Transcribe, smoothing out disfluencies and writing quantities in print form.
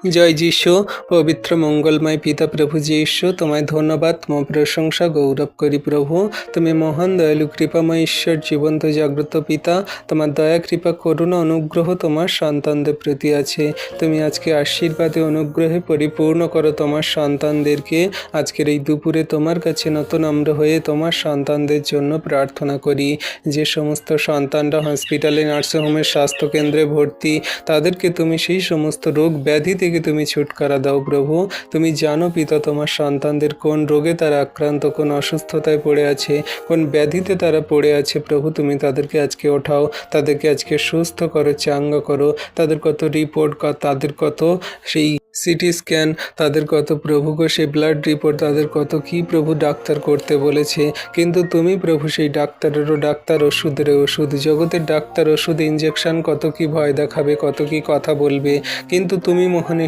জয় যীশু। পবিত্র মঙ্গলময় পিতা প্রভু যীশু, তোমায় ধন্যবাদ, তোমার প্রশংসা গৌরব করি প্রভু। তুমি মহান দয়ালু কৃপাময় ঈশ্বর, জীবন্ত জাগ্রত পিতা। তোমার দয়া কৃপা করুণা অনুগ্রহ তোমার সন্তানদের প্রতি আছে। তুমি আজকে আশীর্বাদে অনুগ্রহে পরিপূর্ণ করো তোমার সন্তানদেরকে। আজকের এই দুপুরে তোমার কাছে নম্র হয়ে তোমার সন্তানদের জন্য প্রার্থনা করি। যে সমস্ত সন্তানরা হসপিটালে, নার্সিংহোমের, স্বাস্থ্যকেন্দ্রে ভর্তি, তাদেরকে তুমি সেই সমস্ত রোগ ব্যাধি থেকে তুমি ছুটকারা দাও প্রভু। তুমি জানো পিতা, তোমার সন্তানদের কোন রোগে তারা আক্রান্ত, কোন অসুস্থতায় পড়ে আছে, কোন ব্যাধিতে তারা পড়ে আছে প্রভু। তুমি তাদেরকে আজকে ওঠাও, তাদেরকে আজকে সুস্থ করো, চাঙ্গা করো। তাদের কত রিপোর্ট, তাদের কত সেই সিটি স্ক্যান, তাদের কত প্রভু গো সেই ব্লাড রিপোর্ট, তাদের কত কি প্রভু ডাক্তার করতে বলেছে, কিন্তু তুমি প্রভু সেই ডাক্তারেরও ডাক্তার, ওষুধেরও ওষুধ। জগতের ডাক্তার ওষুধ ইঞ্জেকশন কত কি ভয় দেখাবে, কত কি কথা বলবে, কিন্তু তুমি মহান